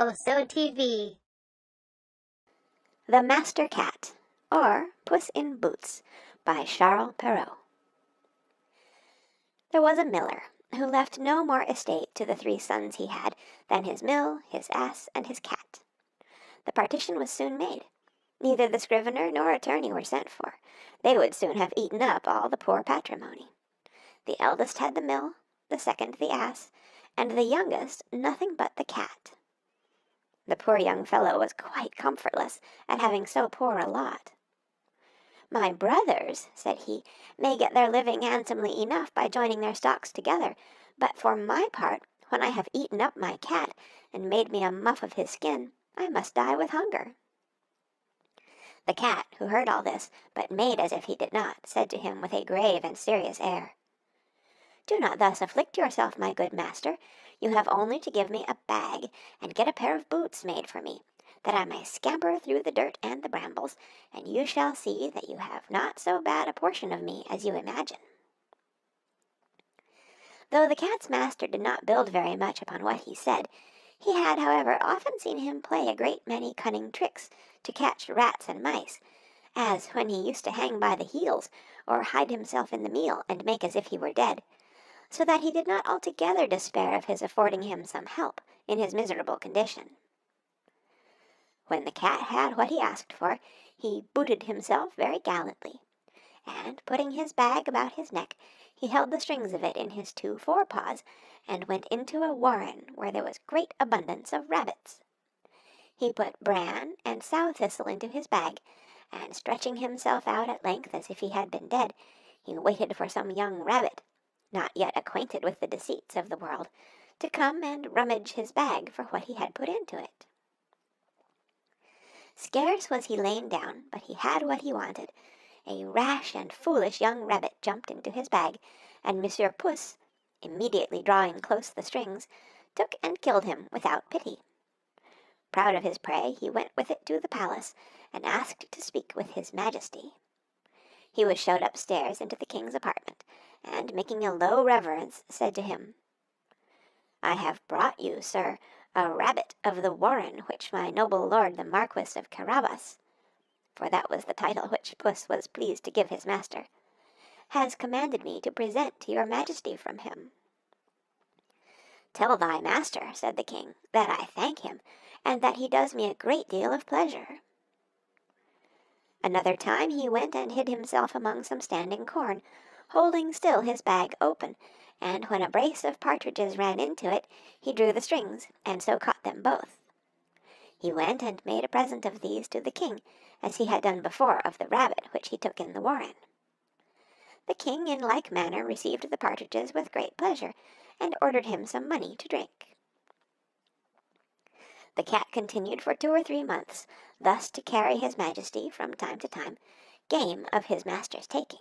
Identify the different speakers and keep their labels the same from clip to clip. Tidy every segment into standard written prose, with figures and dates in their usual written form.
Speaker 1: Oso TV.
Speaker 2: The Master Cat, or Puss in Boots, by Charles Perrault. There was a miller who left no more estate to the 3 sons he had than his mill, his ass, and his cat. The partition was soon made. Neither the scrivener nor attorney were sent for. They would soon have eaten up all the poor patrimony. The eldest had the mill, the second the ass, and the youngest nothing but the cat. The poor young fellow was quite comfortless at having so poor a lot. "My brothers," said he, "may get their living handsomely enough by joining their stocks together, but for my part, when I have eaten up my cat, and made me a muff of his skin, I must die with hunger." The cat, who heard all this, but made as if he did not, said to him with a grave and serious air, "Do not thus afflict yourself, my good master. You have only to give me a bag, and get a pair of boots made for me, that I may scamper through the dirt and the brambles, and you shall see that you have not so bad a portion of me as you imagine." Though the cat's master did not build very much upon what he said, he had, however, often seen him play a great many cunning tricks to catch rats and mice, as when he used to hang by the heels, or hide himself in the meal and make as if he were dead, so that he did not altogether despair of his affording him some help in his miserable condition. When the cat had what he asked for, he booted himself very gallantly, and, putting his bag about his neck, he held the strings of it in his 2 forepaws, and went into a warren where there was great abundance of rabbits. He put bran and sow thistle into his bag, and stretching himself out at length as if he had been dead, he waited for some young rabbit, not yet acquainted with the deceits of the world, to come and rummage his bag for what he had put into it. Scarce was he lain down, but he had what he wanted. A rash and foolish young rabbit jumped into his bag, and Monsieur Puss, immediately drawing close the strings, took and killed him without pity. Proud of his prey, he went with it to the palace, and asked to speak with his majesty. He was showed upstairs into the king's apartment, and, making a low reverence, said to him, "I have brought you, sir, a rabbit of the warren which my noble lord the Marquis of Carabas," for that was the title which Puss was pleased to give his master, "has commanded me to present to your majesty from him." "Tell thy master," said the king, "that I thank him, and that he does me a great deal of pleasure." Another time he went and hid himself among some standing corn, holding still his bag open, and when a brace of partridges ran into it, he drew the strings, and so caught them both. He went and made a present of these to the king, as he had done before of the rabbit which he took in the warren. The king in like manner received the partridges with great pleasure, and ordered him some money to drink. The cat continued for 2 or 3 months, thus to carry his majesty, from time to time, game of his master's taking.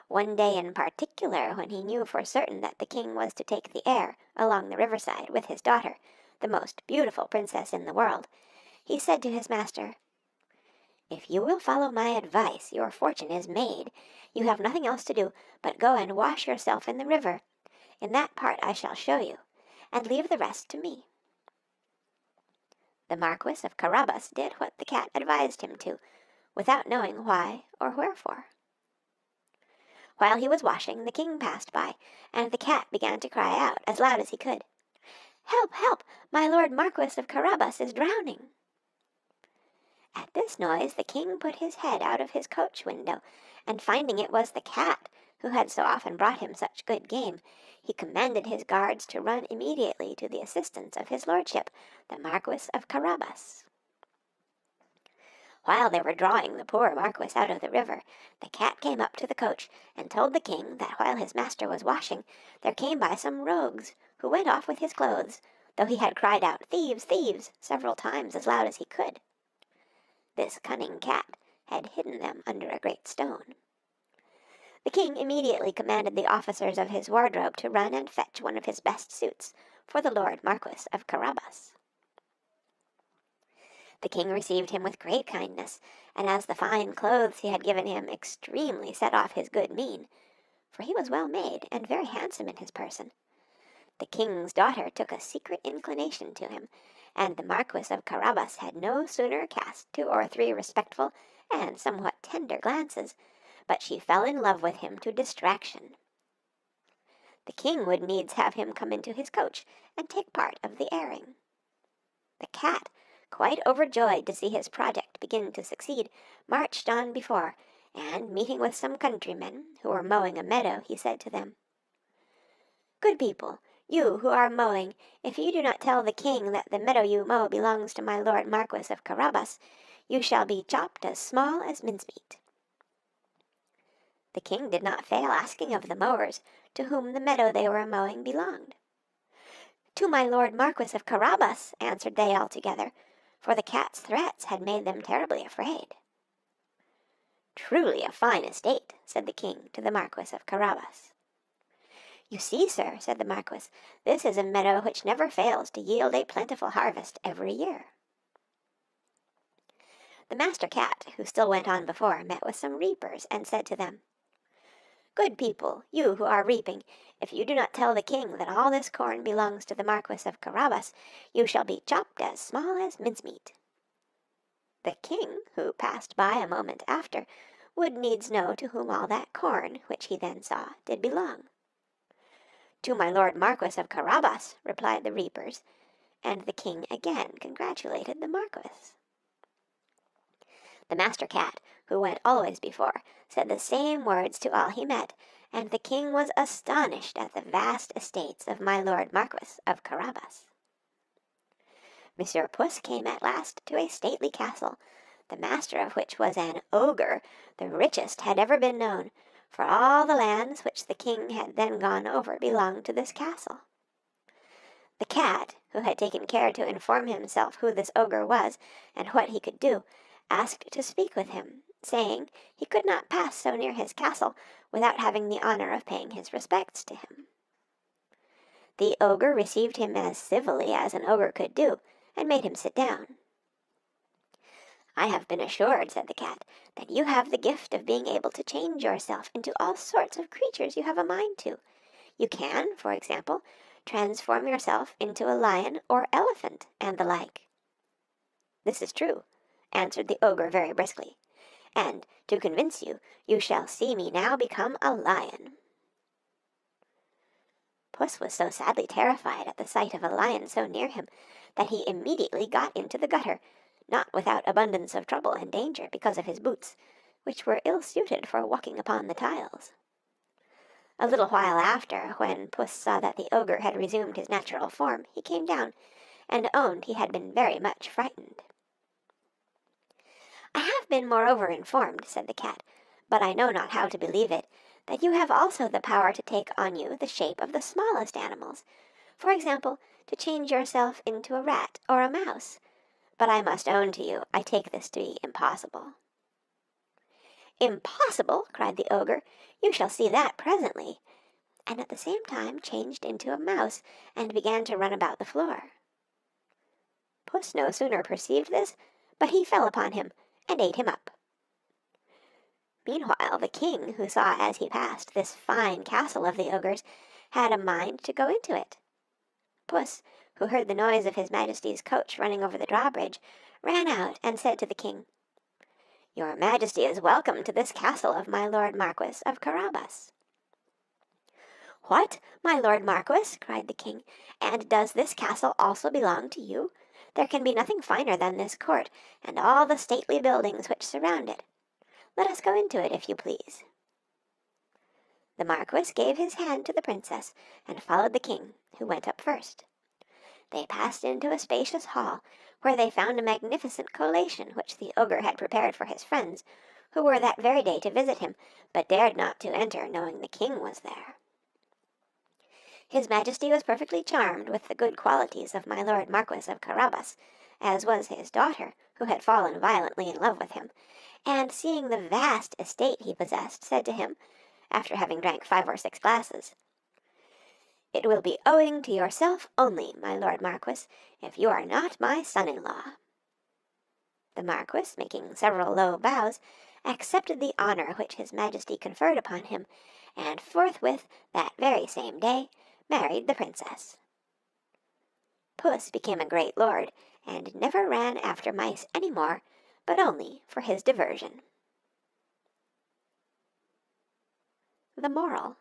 Speaker 2: One day in particular, when he knew for certain that the king was to take the air along the riverside with his daughter, the most beautiful princess in the world, he said to his master, "If you will follow my advice, your fortune is made. You have nothing else to do but go and wash yourself in the river. In that part I shall show you, and leave the rest to me." The Marquis of Carabas did what the cat advised him to, without knowing why or wherefore. While he was washing, the king passed by, and the cat began to cry out as loud as he could, "Help, help! My lord Marquis of Carabas is drowning!" At this noise the king put his head out of his coach window, and finding it was the cat, who had so often brought him such good game, he commanded his guards to run immediately to the assistance of his lordship, the Marquis of Carabas. While they were drawing the poor Marquis out of the river, the cat came up to the coach, and told the king that while his master was washing, there came by some rogues, who went off with his clothes, though he had cried out, "Thieves, thieves!" several times as loud as he could. This cunning cat had hidden them under a great stone. The king immediately commanded the officers of his wardrobe to run and fetch one of his best suits for the Lord Marquis of Carabas. The king received him with great kindness, and as the fine clothes he had given him extremely set off his good mien, for he was well made and very handsome in his person, the king's daughter took a secret inclination to him, and the Marquis of Carabas had no sooner cast 2 or 3 respectful and somewhat tender glances, but she fell in love with him to distraction. The king would needs have him come into his coach and take part of the airing. The cat, quite overjoyed to see his project begin to succeed, marched on before, and, meeting with some countrymen, who were mowing a meadow, he said to them, "Good people, you who are mowing, if you do not tell the king that the meadow you mow belongs to my lord Marquis of Carabas, you shall be chopped as small as mincemeat." The king did not fail asking of the mowers to whom the meadow they were mowing belonged. "To my lord Marquis of Carabas," answered they all together, for the cat's threats had made them terribly afraid. "Truly a fine estate," said the king to the Marquis of Carabas. "You see, sir," said the Marquis, "this is a meadow which never fails to yield a plentiful harvest every year." The master cat, who still went on before, met with some reapers, and said to them, "Good people, you who are reaping, if you do not tell the king that all this corn belongs to the Marquis of Carabas, you shall be chopped as small as mincemeat." The king, who passed by a moment after, would needs know to whom all that corn, which he then saw, did belong. "To my lord Marquis of Carabas," replied the reapers, and the king again congratulated the Marquis. The master cat, who went always before, said the same words to all he met, and the king was astonished at the vast estates of my lord Marquis of Carabas. Monsieur Puss came at last to a stately castle, the master of which was an ogre, the richest had ever been known, for all the lands which the king had then gone over belonged to this castle. The cat, who had taken care to inform himself who this ogre was and what he could do, asked to speak with him, saying he could not pass so near his castle without having the honor of paying his respects to him. The ogre received him as civilly as an ogre could do, and made him sit down. "I have been assured," said the cat, "that you have the gift of being able to change yourself into all sorts of creatures you have a mind to. You can, for example, transform yourself into a lion or elephant, and the like." "This is true," answered the ogre very briskly, "and, to convince you, you shall see me now become a lion." Puss was so sadly terrified at the sight of a lion so near him that he immediately got into the gutter, not without abundance of trouble and danger because of his boots, which were ill-suited for walking upon the tiles. A little while after, when Puss saw that the ogre had resumed his natural form, he came down, and owned he had been very much frightened. "I have been moreover informed," said the cat, "but I know not how to believe it, that you have also the power to take on you the shape of the smallest animals, for example, to change yourself into a rat or a mouse, but I must own to you I take this to be impossible." "Impossible!" cried the ogre, "you shall see that presently," and at the same time changed into a mouse, and began to run about the floor. Puss no sooner perceived this, but he fell upon him, and ate him up. Meanwhile the king, who saw as he passed this fine castle of the ogre's, had a mind to go into it. Puss, who heard the noise of his Majesty's coach running over the drawbridge, ran out and said to the king, "Your Majesty is welcome to this castle of my lord Marquis of Carabas." "What, my lord Marquis?" cried the king, "and does this castle also belong to you? There can be nothing finer than this court, and all the stately buildings which surround it. Let us go into it, if you please." The Marquis gave his hand to the princess, and followed the king, who went up first. They passed into a spacious hall, where they found a magnificent collation which the ogre had prepared for his friends, who were that very day to visit him, but dared not to enter, knowing the king was there. His Majesty was perfectly charmed with the good qualities of my lord Marquis of Carabas, as was his daughter, who had fallen violently in love with him, and, seeing the vast estate he possessed, said to him, after having drank 5 or 6 glasses, "It will be owing to yourself only, my lord Marquis, if you are not my son-in-law." The Marquis, making several low bows, accepted the honor which his Majesty conferred upon him, and forthwith, that very same day, married the princess. Puss became a great lord, and never ran after mice any more, but only for his diversion. The moral: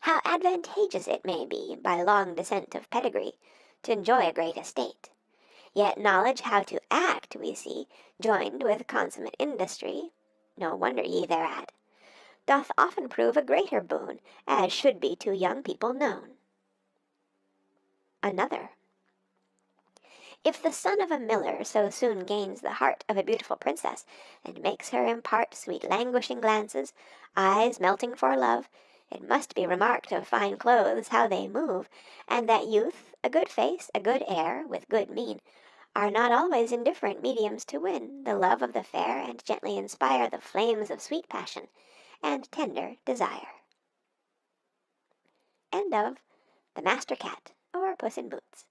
Speaker 2: how advantageous it may be, by long descent of pedigree, to enjoy a great estate. Yet knowledge how to act, we see, joined with consummate industry, no wonder ye thereat, doth often prove a greater boon, as should be to young people known. Another: if the son of a miller so soon gains the heart of a beautiful princess, and makes her impart sweet languishing glances, eyes melting for love, it must be remarked of fine clothes how they move, and that youth, a good face, a good air, with good mien, are not always indifferent mediums to win the love of the fair, and gently inspire the flames of sweet passion and tender desire. End of The Master Cat, or Puss in Boots.